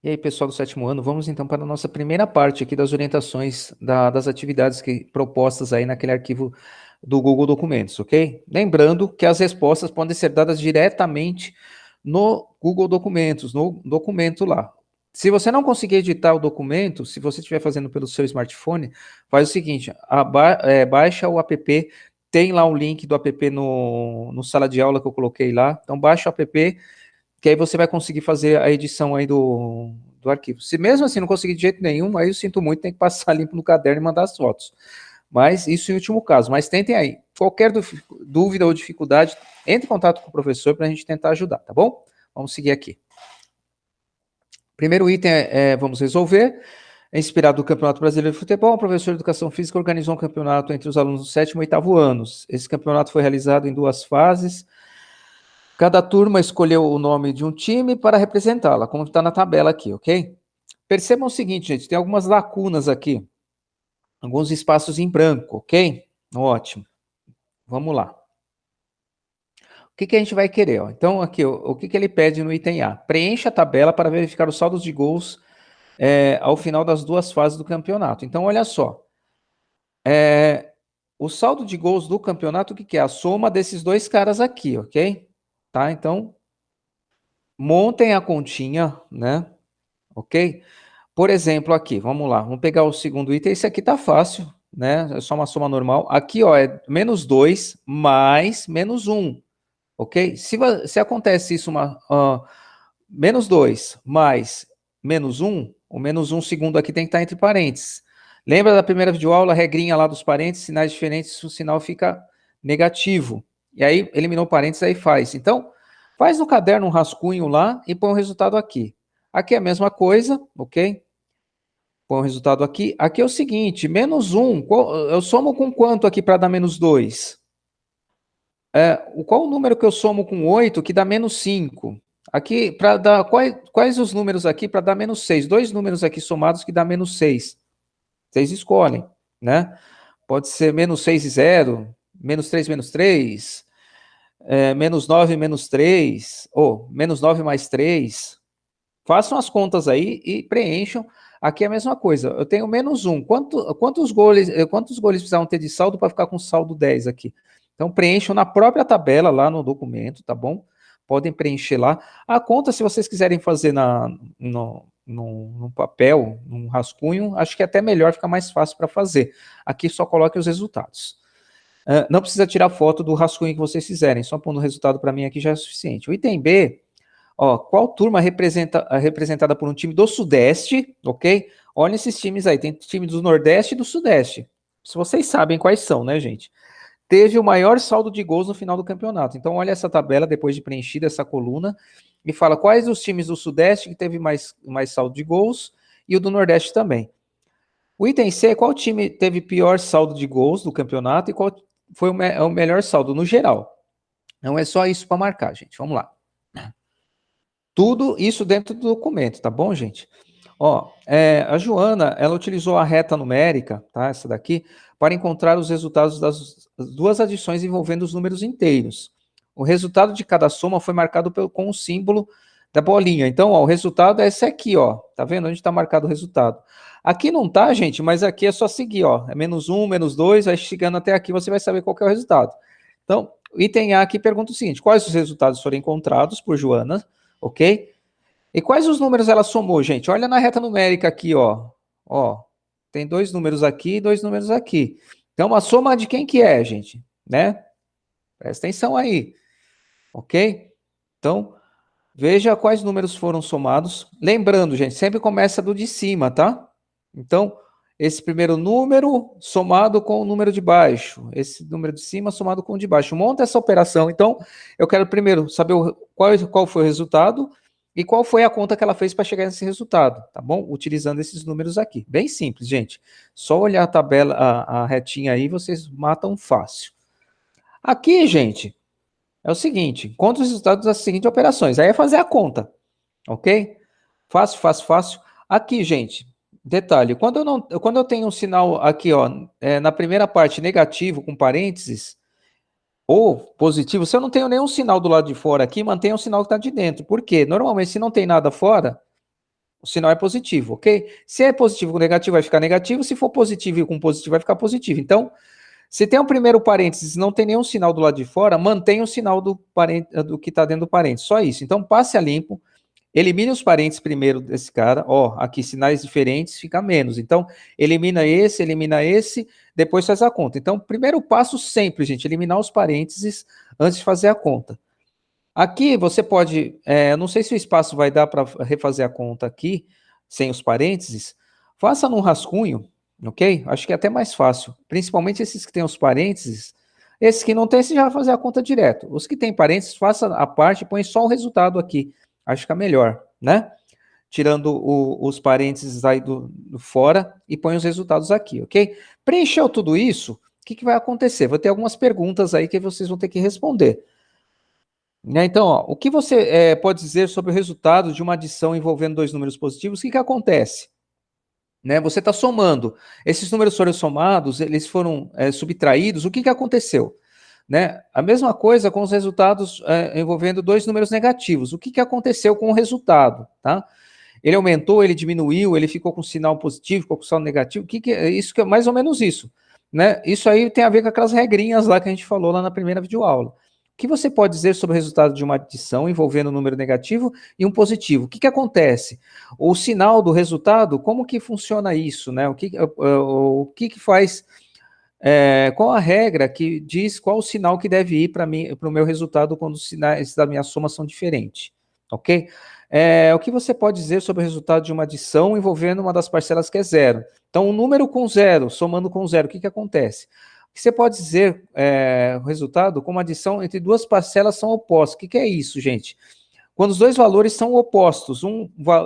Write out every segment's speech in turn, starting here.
E aí, pessoal do sétimo ano, vamos então para a nossa primeira parte aqui das orientações das atividades propostas aí naquele arquivo do Google Documentos, ok? Lembrando que as respostas podem ser dadas diretamente no Google Documentos, no documento lá. Se você não conseguir editar o documento, se você estiver fazendo pelo seu smartphone, faz o seguinte, baixa o app, tem lá o link do app no sala de aula que eu coloquei lá, então baixa o app, que aí você vai conseguir fazer a edição aí do arquivo. Se mesmo assim não conseguir de jeito nenhum, aí eu sinto muito, tem que passar limpo no caderno e mandar as fotos. Mas isso em último caso. Mas tentem aí. Qualquer dúvida ou dificuldade, entre em contato com o professor para a gente tentar ajudar, tá bom? Vamos seguir aqui. Primeiro item vamos resolver. É inspirado no Campeonato Brasileiro de Futebol, o professor de Educação Física organizou um campeonato entre os alunos do 7º e 8º anos. Esse campeonato foi realizado em 2 fases. Cada turma escolheu o nome de um time para representá-la, como está na tabela aqui, ok? Percebam o seguinte, gente, tem algumas lacunas aqui, alguns espaços em branco, ok? Ótimo. Vamos lá. O que a gente vai querer? Ó? Então, aqui, o que ele pede no item A? Preencha a tabela para verificar os saldos de gols ao final das 2 fases do campeonato. Então, olha só. O saldo de gols do campeonato, o que é? A soma desses 2 caras aqui, ok? Tá? Então, montem a continha, né? Ok? Por exemplo, aqui, vamos lá, vamos pegar o segundo item, esse aqui tá fácil, né? É só uma soma normal. Aqui, ó, é -2 mais -1, ok? Se acontece isso, -2 mais -1, o -1 segundo aqui tem que estar entre parênteses. Lembra da primeira videoaula, a regrinha lá dos parênteses, sinais diferentes, o sinal fica negativo. E aí, eliminou parênteses, aí faz. Então, faz no caderno um rascunho lá e põe o resultado aqui. Aqui é a mesma coisa, ok? Põe o resultado aqui. Aqui é o seguinte, -1, eu somo com quanto aqui para dar -2? Qual o número que eu somo com 8 que dá -5? Aqui, para dar, quais os números aqui para dar -6? 2 números aqui somados que dá -6. Vocês escolhem, né? Pode ser -6 e 0, -3 menos 3, -9 menos 3, ou -9 mais 3. Façam as contas aí e preencham. Aqui é a mesma coisa. Eu tenho -1. Quantos goles precisavam ter de saldo para ficar com saldo 10 aqui? Então, preencham na própria tabela lá no documento, tá bom? Podem preencher lá. A conta, se vocês quiserem fazer no papel, num rascunho, acho que é até melhor, fica mais fácil para fazer. Aqui só coloque os resultados. Não precisa tirar foto do rascunho que vocês fizerem, só pondo o resultado para mim aqui já é suficiente. O item B, ó, qual turma representada por um time do Sudeste, ok? Olha esses times aí, tem time do Nordeste e do Sudeste. Se vocês sabem quais são, né, gente? Teve o maior saldo de gols no final do campeonato. Então, olha essa tabela depois de preenchida essa coluna e fala quais os times do Sudeste que teve mais saldo de gols e o do Nordeste também. O item C é qual time teve pior saldo de gols do campeonato e qual foi o melhor saldo no geral. Não é só isso para marcar, gente. Vamos lá. Tudo isso dentro do documento, tá bom, gente? Ó, a Joana, ela utilizou a reta numérica, tá? Essa daqui, para encontrar os resultados das 2 adições envolvendo os números inteiros. O resultado de cada soma foi marcado com o símbolo da bolinha. Então, ó, o resultado é esse aqui, ó. Tá vendo onde está marcado o resultado? Aqui não tá, gente, mas aqui é só seguir, ó. É -1, -2, vai chegando até aqui, você vai saber qual que é o resultado. Então, o item A aqui pergunta o seguinte: quais os resultados foram encontrados por Joana, ok? E quais os números ela somou, gente? Olha na reta numérica aqui, ó. Ó, tem 2 números aqui e 2 números aqui. Então, a soma de quem que é, gente? Né? Presta atenção aí, ok? Então, veja quais números foram somados. Lembrando, gente, sempre começa do de cima, tá? Então, esse primeiro número somado com o número de baixo. Esse número de cima somado com o de baixo. Monta essa operação. Então, eu quero primeiro saber qual foi o resultado e qual foi a conta que ela fez para chegar nesse resultado, tá bom? Utilizando esses números aqui. Bem simples, gente. Só olhar a tabela, a retinha aí, vocês matam fácil. Aqui, gente, é o seguinte, conta os resultados das seguintes operações. Aí é fazer a conta, ok? Fácil, fácil, fácil. Aqui, gente, detalhe, quando eu tenho um sinal aqui, ó, na primeira parte negativo com parênteses, ou positivo, se eu não tenho nenhum sinal do lado de fora aqui, mantenha o sinal que está de dentro. Por quê? Normalmente, se não tem nada fora, o sinal é positivo, ok? Se é positivo com negativo, vai ficar negativo. Se for positivo com positivo, vai ficar positivo. Então, se tem um primeiro parênteses e não tem nenhum sinal do lado de fora, mantenha o sinal do que está dentro do parênteses. Só isso. Então, passe a limpo. Elimine os parênteses primeiro desse cara. Ó, aqui sinais diferentes, fica menos. Então, elimina esse, depois faz a conta. Então, primeiro passo sempre, gente, eliminar os parênteses antes de fazer a conta. Aqui você pode, não sei se o espaço vai dar para refazer a conta aqui, sem os parênteses. Faça num rascunho, ok? Acho que é até mais fácil. Principalmente esses que têm os parênteses. Esses que não tem, você já vai fazer a conta direto. Os que têm parênteses, faça a parte e põe só o resultado aqui. Acho que fica melhor, né? Tirando os parênteses aí do fora e põe os resultados aqui, ok? Preencheu tudo isso, o que vai acontecer? Vou ter algumas perguntas aí que vocês vão ter que responder. Né? Então, ó, o que você pode dizer sobre o resultado de uma adição envolvendo dois números positivos? O que acontece? Né? Você está somando. Esses números foram somados, eles foram subtraídos. O que aconteceu? Né? A mesma coisa com os resultados envolvendo dois números negativos. O que aconteceu com o resultado? Tá? Ele aumentou, ele diminuiu, ele ficou com sinal positivo, ficou com sinal negativo. Isso que é mais ou menos isso. Né? Isso aí tem a ver com aquelas regrinhas lá que a gente falou lá na primeira videoaula. O que você pode dizer sobre o resultado de uma adição envolvendo um número negativo e um positivo? O que acontece? O sinal do resultado, como que funciona isso? Né? O que faz... qual a regra que diz qual o sinal que deve ir para o meu resultado quando os sinais da minha soma são diferentes? Ok? O que você pode dizer sobre o resultado de uma adição envolvendo uma das parcelas que é zero? Então, um número com zero, somando com zero, o que acontece? O que você pode dizer o resultado como adição entre duas parcelas são opostas? O que é isso, gente? Quando os dois valores são opostos,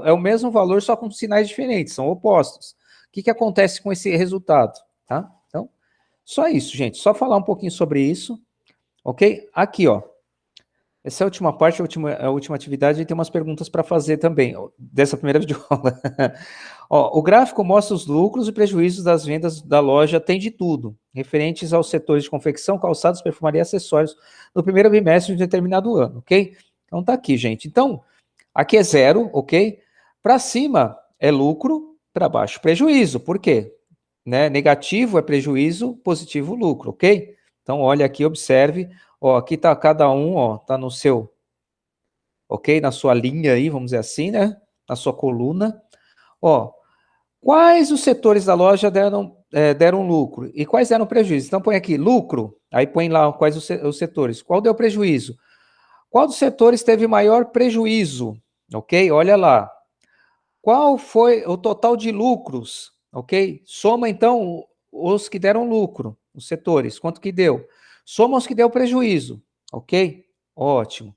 é o mesmo valor, só com sinais diferentes, são opostos. O que acontece com esse resultado? Tá? Então, só isso, gente. Só falar um pouquinho sobre isso, ok? Aqui, ó. Essa é a última parte, a última atividade, e tem umas perguntas para fazer também, dessa primeira videoaula. Ó, o gráfico mostra os lucros e prejuízos das vendas da loja Tem de Tudo, referentes aos setores de confecção, calçados, perfumaria e acessórios, no primeiro bimestre de um determinado ano, ok? Então tá aqui, gente. Então, aqui é zero, ok? Para cima é lucro, para baixo prejuízo. Por quê? Né? Negativo é prejuízo, positivo lucro, ok? Então, olha aqui, observe. Ó, aqui está cada um, ó, tá no seu, ok? Na sua linha aí, vamos dizer assim, né? Na sua coluna. Ó, quais os setores da loja deram lucro e quais deram prejuízo? Então, põe aqui lucro, aí põe lá quais os setores. Qual deu prejuízo? Qual dos setores teve maior prejuízo? Ok? Olha lá. Qual foi o total de lucros? Ok? Soma, então, os que deram lucro, os setores. Quanto que deu? Soma os que deu prejuízo. Ok? Ótimo.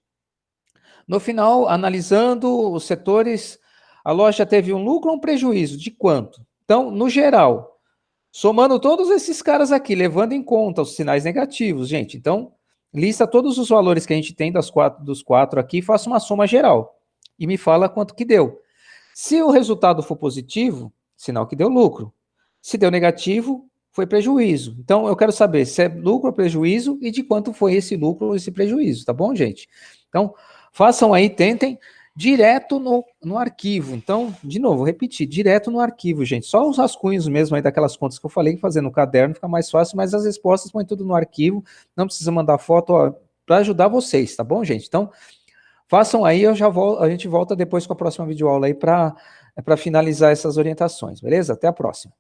No final, analisando os setores, a loja teve um lucro ou um prejuízo? De quanto? Então, no geral, somando todos esses caras aqui, levando em conta os sinais negativos, gente. Então, lista todos os valores que a gente tem dos quatro aqui, faça uma soma geral. E me fala quanto que deu. Se o resultado for positivo, sinal que deu lucro. Se deu negativo, foi prejuízo. Então, eu quero saber se é lucro ou prejuízo e de quanto foi esse lucro ou esse prejuízo, tá bom, gente? Então, façam aí, tentem direto no arquivo. Então, de novo, vou repetir, direto no arquivo, gente. Só os rascunhos mesmo aí daquelas contas que eu falei, fazer no caderno fica mais fácil, mas as respostas põem tudo no arquivo, não precisa mandar foto, para ajudar vocês, tá bom, gente? Então, façam aí, a gente volta depois com a próxima videoaula aí para finalizar essas orientações, beleza? Até a próxima.